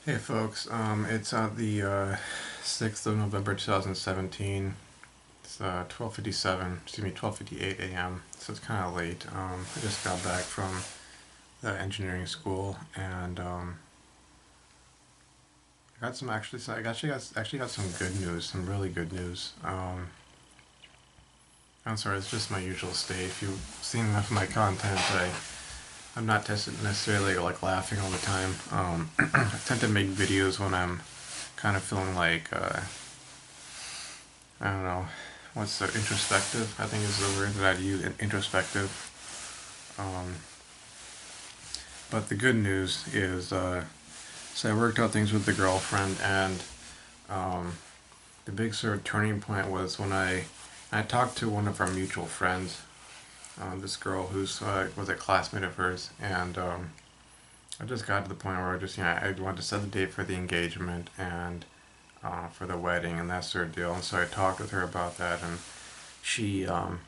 Hey folks, it's the 6th of November 2017. It's 12:57, excuse me, 12:58 a.m. So it's kind of late. I just got back from the engineering school and I got some actually, so I actually got some good news, some really good news. I'm sorry, it's just my usual state. If you've seen enough of my content, I'm not necessarily like laughing all the time. I tend to make videos when I'm kind of feeling like I don't know, what's the introspective, I think is the word that I'd use, introspective. Um, but the good news is, so I worked out things with the girlfriend, and um, the big sort of turning point was when I talked to one of our mutual friends, this girl who's was a classmate of hers, and I just got to the point where I wanted to set the date for the engagement and for the wedding and that sort of deal. And so I talked with her about that, and she um,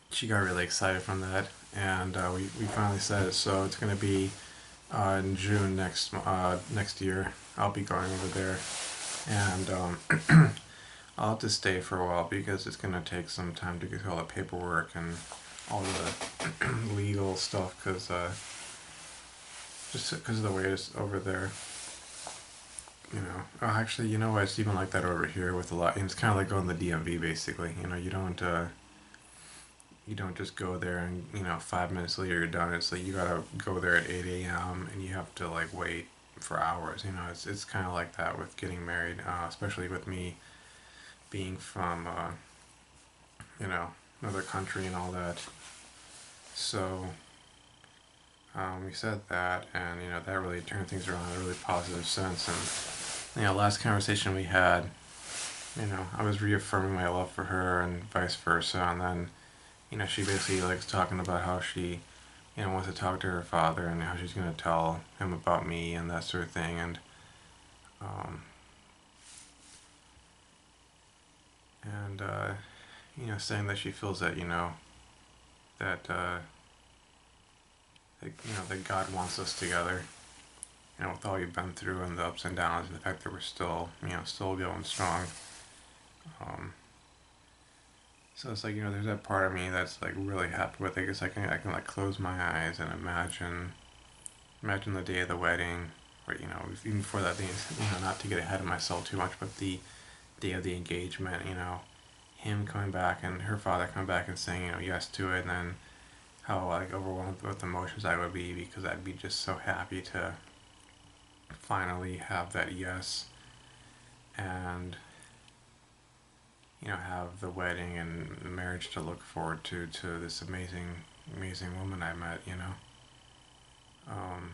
she got really excited from that, and we finally said it. So it's going to be in June next year. I'll be going over there, and I'll have to stay for a while because it's going to take some time to get through all the paperwork and all the legal stuff because just because of the way it's over there. Actually, you know what? It's even like that over here with a lot. It's kind of like going to the DMV basically. You don't just go there and 5 minutes later you're done. It's like you gotta go there at 8 a.m. and you have to like wait for hours. It's kind of like that with getting married, especially with me being from you know another country and all that. So we said that, and that really turned things around in a really positive sense. And last conversation we had, I was reaffirming my love for her and vice versa, and then she basically likes talking about how she, wants to talk to her father and how she's going to tell him about me and that sort of thing. Um, and saying that she feels that, that, that God wants us together, with all you've been through and the ups and downs and the fact that we're still, still going strong. Um, so it's like, there's that part of me that's like really happy with it because I can like close my eyes and imagine the day of the wedding, or even before that day, not to get ahead of myself too much, but the day of the engagement, him coming back and her father coming back and saying, yes to it, and then how like overwhelmed with emotions I would be because I'd be just so happy to finally have that yes, and have the wedding and the marriage to look forward to this amazing woman I met. Um,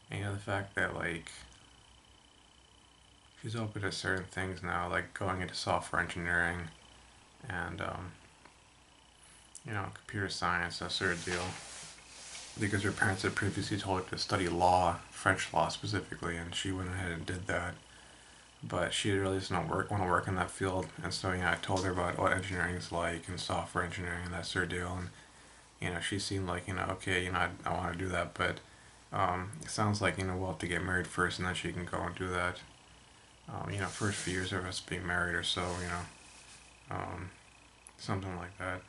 and the fact that like she's open to certain things now, like going into software engineering and computer science, that sort of deal. Because her parents had previously told her to study law, French law specifically, and she went ahead and did that. But she really doesn't want to work in that field, and so I told her about what engineering is like and software engineering and that sort of deal, and she seemed like okay, I want to do that, but it sounds like we'll have to get married first, and then she can go and do that. First few years of us being married or so, something like that.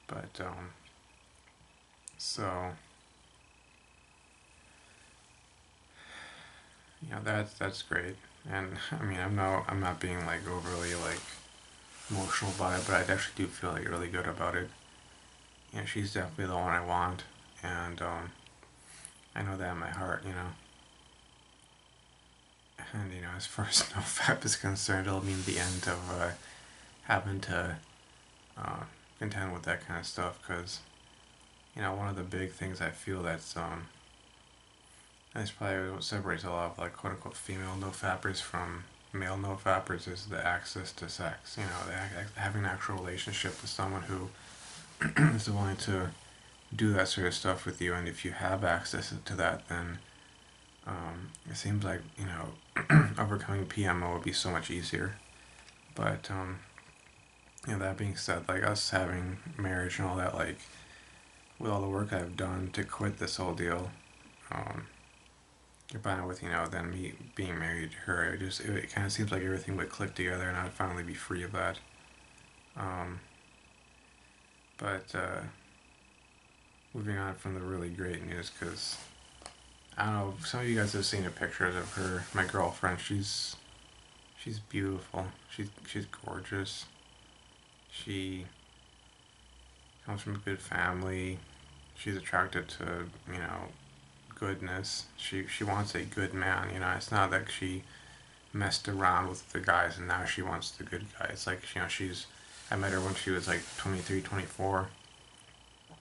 But so that's great, and I'm not being like overly like emotional about it, but I actually do feel like really good about it. She's definitely the one I want, and I know that in my heart. And as far as Nofap is concerned, it'll mean the end of having to uh, contend with that kind of stuff. Because one of the big things I feel that's probably what separates a lot of like quote unquote female Nofappers from male Nofappers is the access to sex. Having an actual relationship with someone who is willing to do that sort of stuff with you, and if you have access to that, then it seems like overcoming PMO would be so much easier. But that being said, like us having marriage and all that, like with all the work I've done to quit this whole deal, um, combined with, then me being married to her, it kind of seems like everything would click together and I'd finally be free of that. Um, but moving on from the really great news, because I don't know, some of you guys have seen the pictures of her, my girlfriend. She's beautiful. She's gorgeous. She comes from a good family. She's attracted to, goodness. She wants a good man. It's not like she messed around with the guys and now she wants the good guy. It's like, I met her when she was like 23, 24.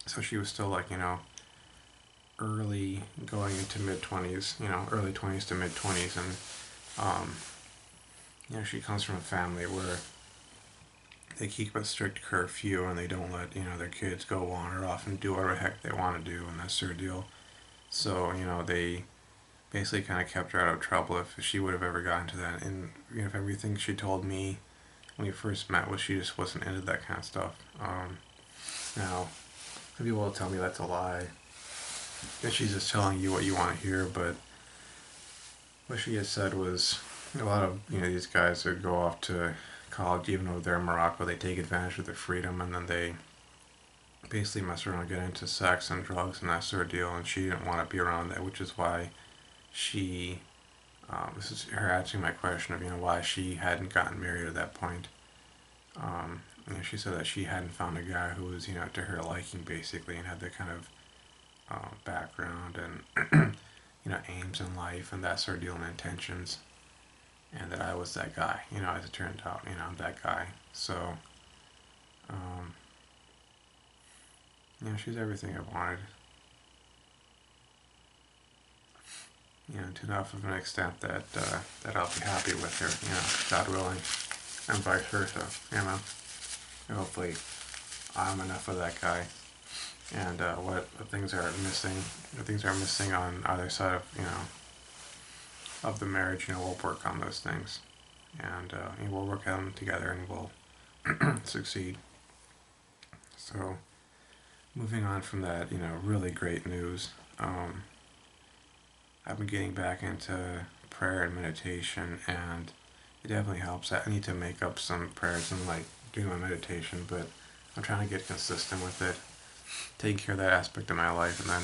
So she was still like, early going into mid 20s, early 20s to mid 20s. And, she comes from a family where they keep a strict curfew and they don't let, their kids go wander off and do whatever the heck they want to do, and that's their deal. So, they basically kind of kept her out of trouble if she would have ever gotten to that. And, if everything she told me when we first met was she just wasn't into that kind of stuff. Now, some people will tell me that's a lie, that she's just telling you what you want to hear, but what she had said was a lot of, these guys that go off to college, even though they're in Morocco, they take advantage of their freedom and then they basically mess around and get into sex and drugs and that sort of deal, and she didn't want to be around that, which is why she, this is her answering my question of, why she hadn't gotten married at that point. She said that she hadn't found a guy who was, to her liking basically, and had that kind of background and, aims in life and that sort of deal and intentions. And that I was that guy, as it turned out, I'm that guy. So, she's everything I wanted. To enough of an extent that that I'll be happy with her, God willing, and vice versa, And hopefully, I'm enough of that guy, and what things are missing on either side of the marriage, we'll work on those things, and we'll work on them together, and we'll succeed. So, moving on from that, really great news. I've been getting back into prayer and meditation, and it definitely helps. I need to make up some prayers and like doing my meditation, but I'm trying to get consistent with it, taking care of that aspect of my life, and then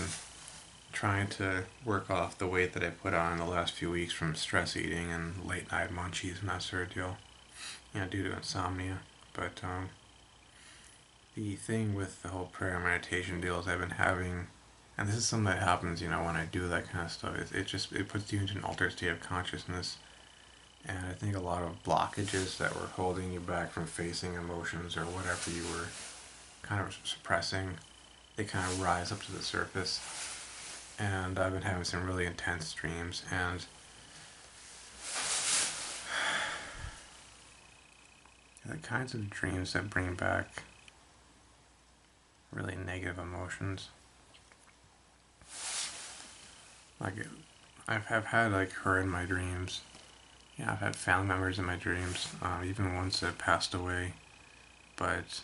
trying to work off the weight that I put on in the last few weeks from stress eating and late night munchies and that sort of deal, due to insomnia. But the thing with the whole prayer and meditation deal is I've been having, and this is something that happens, when I do that kind of stuff, it puts you into an altered state of consciousness. And I think a lot of blockages that were holding you back from facing emotions or whatever you were kind of suppressing, they kind of rise up to the surface. And I've been having some really intense dreams, and the kinds of dreams that bring back really negative emotions. Like, I've had like her in my dreams. I've had family members in my dreams, even ones that passed away. But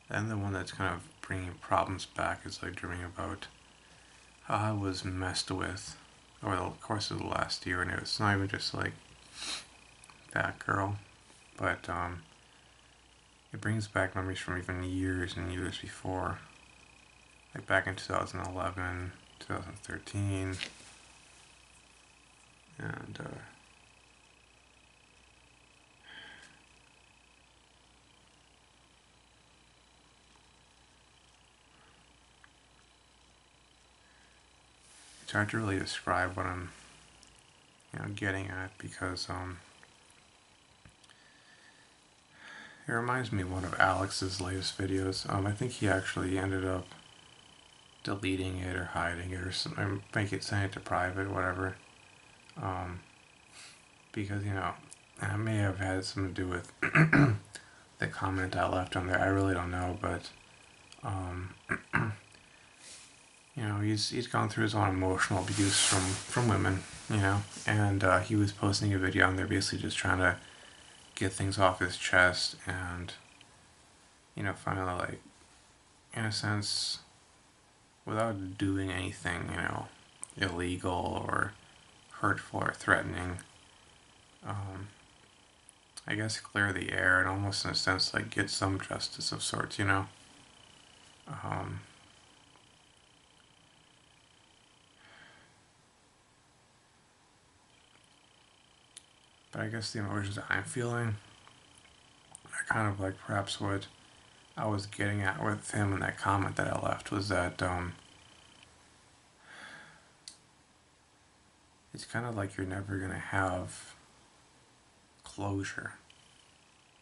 then the one that's kind of bringing problems back is like dreaming about how I was messed with over the course of the last year, and it's not even just like that girl, but it brings back memories from even years and years before, like back in 2011, 2013, and it's hard to really describe what I'm, getting at, because it reminds me of one of Alex's latest videos. I think he actually ended up deleting it or hiding it or something, sending it to private, whatever. Because it may have had something to do with the comment I left on there. I really don't know, but he's gone through his own emotional abuse from women, and he was posting a video on there basically just trying to get things off his chest, and finally, like, in a sense, without doing anything illegal or hurtful or threatening. I guess clear the air and almost in a sense like get some justice of sorts, you know? Um, but I guess the emotions that I'm feeling are kind of like perhaps what I was getting at with him in that comment that I left was that it's kind of like you're never going to have closure.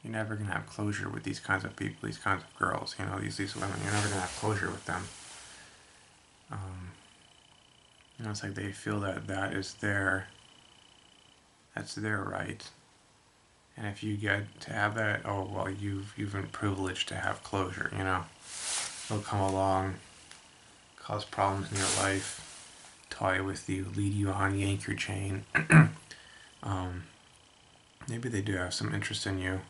You're never going to have closure with these kinds of people, these kinds of girls, you know, these women. You're never going to have closure with them. You know, it's like they feel that that's their right. And if you get to have that, oh, well, you've been privileged to have closure, you know. They'll come along, cause problems in your life, toy with you, lead you on, yank your chain. Maybe they do have some interest in you,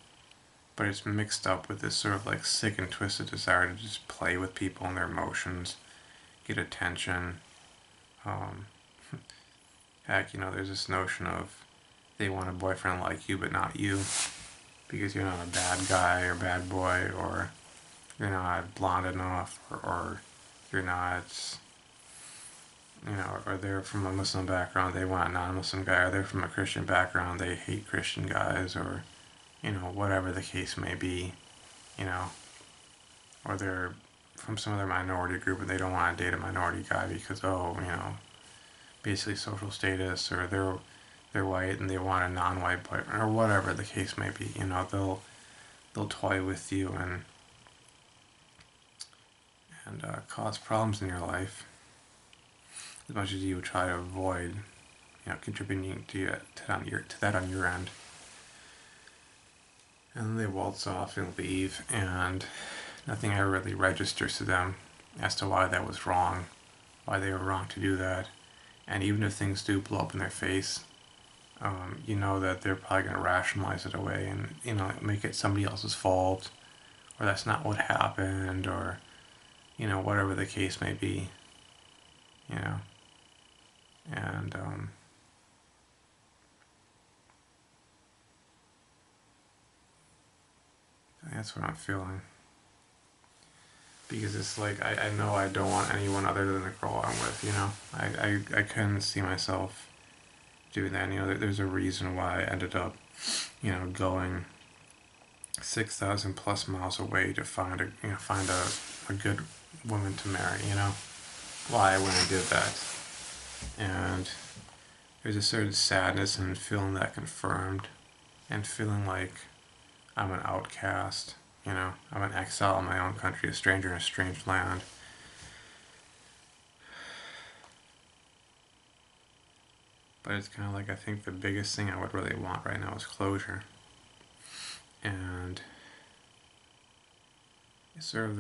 but it's mixed up with this sort of like sick and twisted desire to just play with people and their emotions, get attention. Um, Heck, you know, there's this notion of they want a boyfriend like you, but not you, because you're not a bad guy or bad boy, or you're not blonde enough, or you're not, you know, or they're from a Muslim background, they want a non-Muslim guy, or they're from a Christian background, they hate Christian guys, or, you know, whatever the case may be, you know, or they're from some other minority group and they don't want to date a minority guy because, oh, you know, basically social status, or they're white and they want a non-white boyfriend, or whatever the case may be. You know, they'll toy with you and cause problems in your life as much as you would try to avoid, you know, contributing to that on your end. And then they waltz off and leave, and nothing ever really registers to them as to why that was wrong, why they were wrong to do that. And even if things do blow up in their face, you know that they're probably going to rationalize it away and, you know, make it somebody else's fault, or that's not what happened, or, you know, whatever the case may be, you know. And that's what I'm feeling. Because it's like, I know I don't want anyone other than the girl I'm with, you know. I couldn't see myself doing that. And, you know, there's a reason why I ended up, you know, going 6,000 plus miles away to find a good woman to marry, you know. Why I went and did that. And there's a certain sadness in feeling that confirmed and feeling like I'm an outcast, you know. I'm an exile in my own country, a stranger in a strange land. But it's kind of like I think the biggest thing I would really want right now is closure. And it's sort of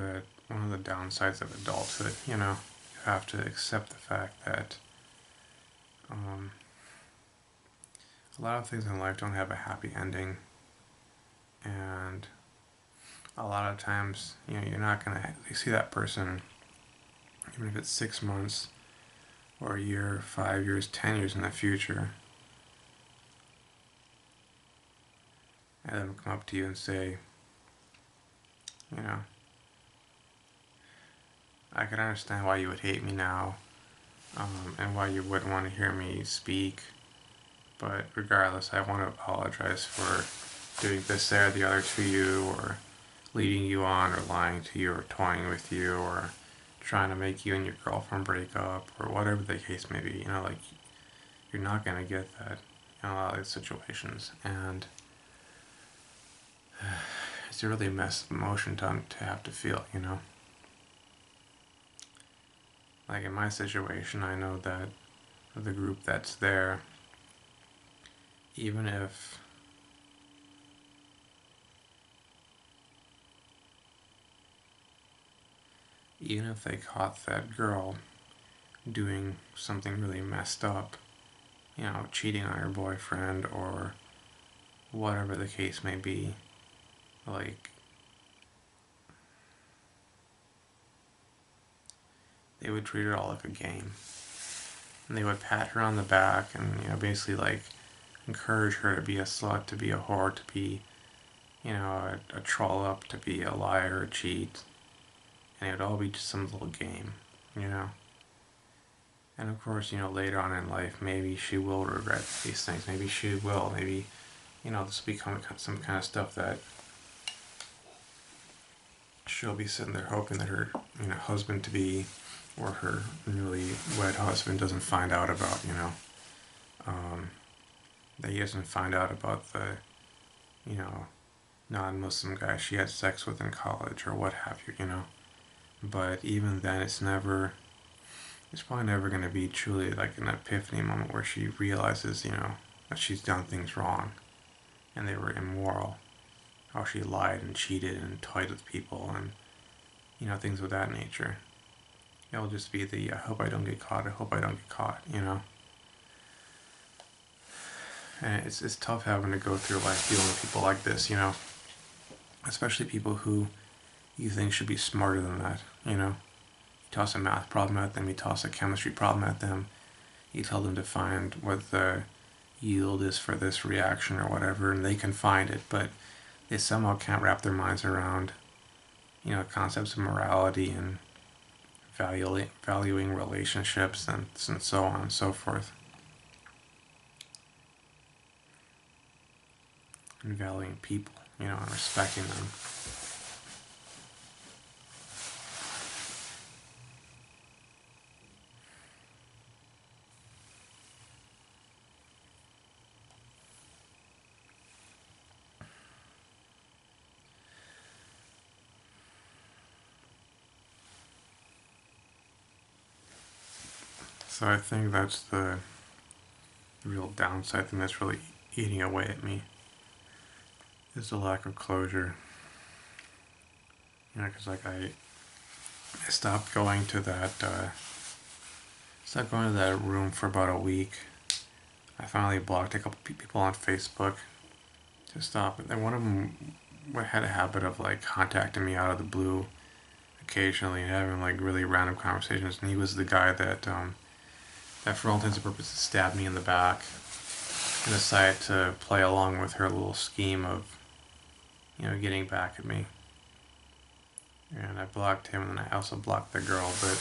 one of the downsides of adulthood, you know. You have to accept the fact that a lot of things in life don't have a happy ending, and a lot of times, you know, you're not gonna see that person, even if it's 6 months or a year, 5 years, 10 years in the future, and them come up to you and say, you know, I can understand why you would hate me now, and why you wouldn't want to hear me speak, but regardless, I want to apologize for doing this, that, or the other to you, or leading you on, or lying to you, or toying with you, or trying to make you and your girlfriend break up, or whatever the case may be. You know, like, you're not going to get that in a lot of these situations, and it's a really messed emotion to have to feel, you know. Like in my situation, I know that the group that's there, even if they caught that girl doing something really messed up, you know, cheating on her boyfriend or whatever the case may be, like, they would treat it all like a game. and they would pat her on the back and, basically like encourage her to be a slut, to be a whore, to be, a troll up, to be a liar, a cheat, and it would all be just some little game, you know. And of course, later on in life, maybe she will regret these things. Maybe she will. Maybe, this will become some kind of stuff that she'll be sitting there hoping that her, husband to be, or her newly wed husband doesn't find out about, that he doesn't find out about the, you know, non-Muslim guy she had sex with in college or what have you, But even then, it's probably never going to be truly like an epiphany moment where she realizes, that she's done things wrong and they were immoral. How she lied and cheated and toyed with people and, things of that nature. It'll just be I hope I don't get caught, I hope I don't get caught, And it's tough having to go through life dealing with people like this, Especially people who you think should be smarter than that, You toss a math problem at them, you toss a chemistry problem at them, you tell them to find what the yield is for this reaction or whatever, and they can find it, but they somehow can't wrap their minds around, concepts of morality and valuing relationships and so on and so forth. And valuing people, and respecting them. So I think that's the real downside thing that's really eating away at me, is the lack of closure. Because like I stopped going to that room for about a week. I finally blocked a couple people on Facebook to stop it. And one of them had a habit of like contacting me out of the blue occasionally and having like really random conversations. And he was the guy that for all intents and purposes stabbed me in the back and decided to play along with her little scheme of, getting back at me. And I blocked him, and then I also blocked the girl, but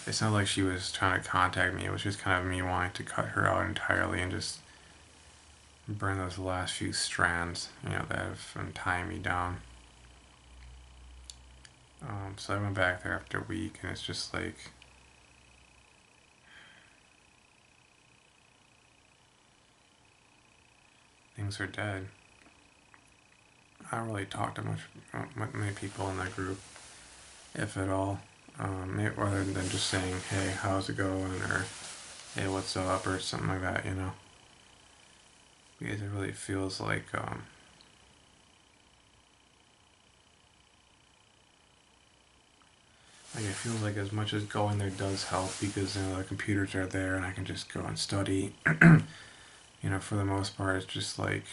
it's not like she was trying to contact me. It was just kind of me wanting to cut her out entirely and just burn those last few strands, that have been tying me down. So I went back there after a week, and it's just like, things are dead. I don't really talk to many people in that group, if at all, rather than just saying, hey, how's it going, or hey, what's up, or something like that, Because it really feels like, it feels like as much as going there does help because, the computers are there and I can just go and study, for the most part, it's just like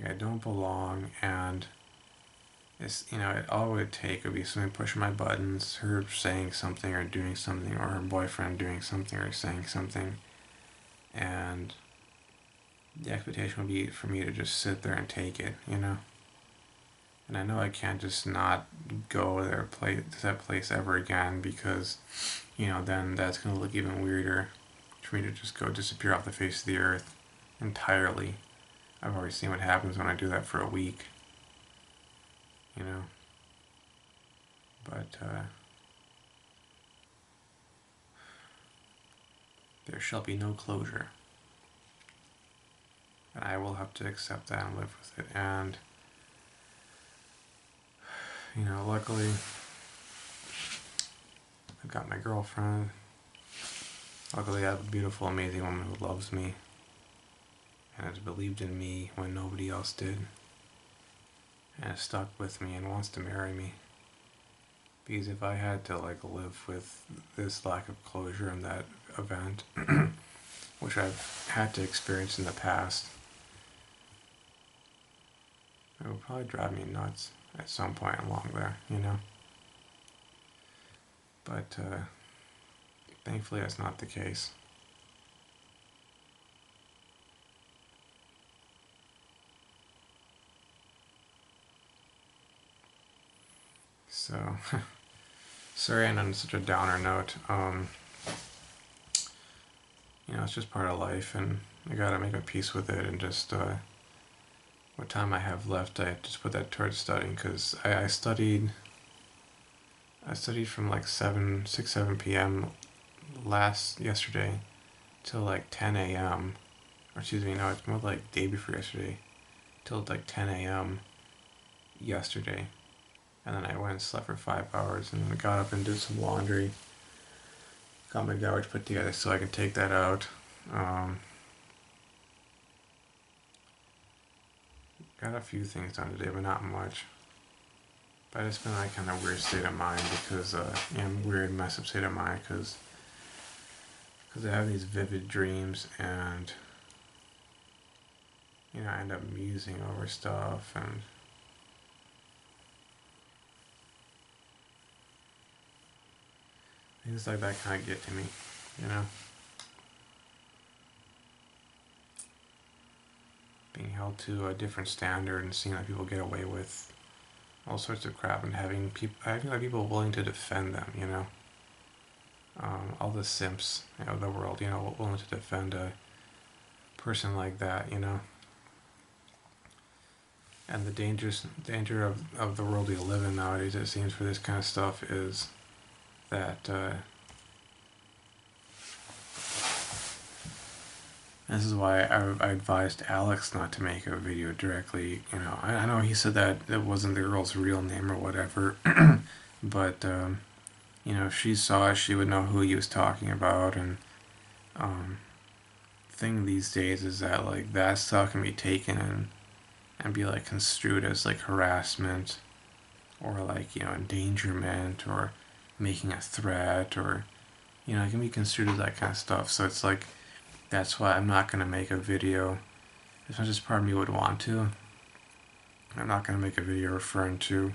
I don't belong, and it's, all it would take would be someone pushing my buttons, her saying something or doing something, or her boyfriend doing something or saying something, and the expectation would be for me to just sit there and take it, And I know I can't just not go there, to that place ever again because, then that's going to look even weirder for me to just go disappear off the face of the earth entirely. I've already seen what happens when I do that for a week, But, there shall be no closure. And I will have to accept that and live with it. And, luckily, I've got my girlfriend. Luckily, I have a beautiful, amazing woman who loves me and has believed in me when nobody else did, and has stuck with me and wants to marry me. Because if I had to live with this lack of closure in that event, which I've had to experience in the past, it would probably drive me nuts at some point along there, But thankfully that's not the case. So, sorry I ended on such a downer note. It's just part of life, and I gotta make a peace with it, and just what time I have left, I just put that towards studying, because I studied from like 7 p.m. yesterday till like 10 a.m. Or excuse me, no, it's more like day before yesterday till like 10 a.m. yesterday. And then I went and slept for 5 hours, and then I got up and did some laundry. Got my garbage put together so I can take that out. Got a few things done today, but not much. But it's been like kind of weird state of mind because, weird messed up state of mind because I have these vivid dreams, and I end up musing over stuff, and things like that kind of get to me, being held to a different standard and seeing that people get away with all sorts of crap, and having people willing to defend them, all the simps of the world, willing to defend a person like that, And the danger of the world we live in nowadays, it seems, for this kind of stuff is that this is why I advised Alex not to make a video directly. I know he said that it wasn't the girl's real name or whatever, but if she saw it, she would know who he was talking about. And thing these days is that like that stuff can be taken and be like construed as like harassment, or like endangerment, or making a threat, or it can be construed as that kind of stuff. So it's like, that's why I'm not going to make a video, as much as part of me would want to. I'm not going to make a video referring to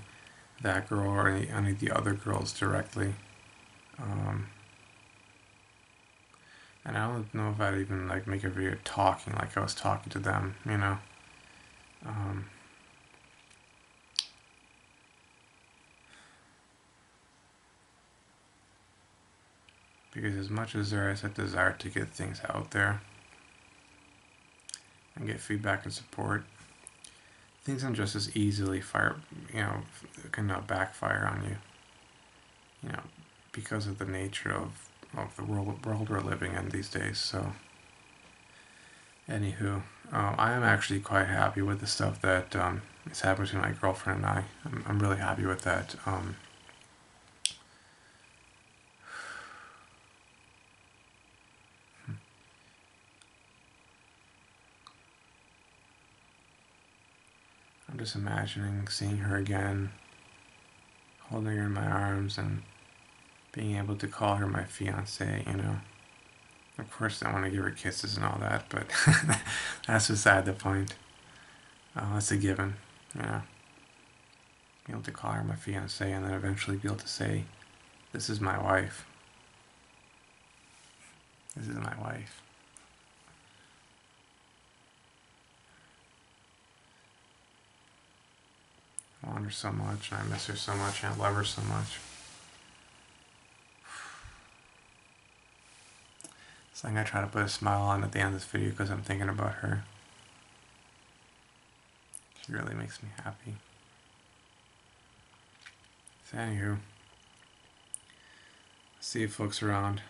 that girl or any of the other girls directly. And I don't know if I'd even like make a video talking like I was talking to them, because as much as there is a desire to get things out there and get feedback and support, things can just as easily can backfire on you, because of the nature of the world we're living in these days. So, anywho, I am actually quite happy with the stuff that is happening to my girlfriend and I. I'm really happy with that. I'm just imagining seeing her again, holding her in my arms, and being able to call her my fiance, Of course I want to give her kisses and all that, but that's beside the point. That's a given, Be able to call her my fiance, and then eventually be able to say, this is my wife. This is my wife. I want her so much, and I miss her so much, and I love her so much. So I'm going to try to put a smile on at the end of this video because I'm thinking about her. She really makes me happy. So anywho, see you folks around.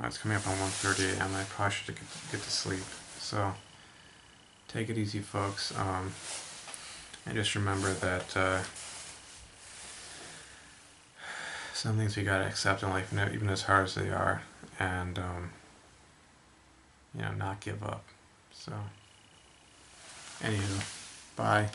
It's coming up on 1:30 a.m. I probably should get to sleep. So take it easy, folks. And just remember that some things we gotta accept in life, even as hard as they are, and not give up. So, anywho, bye.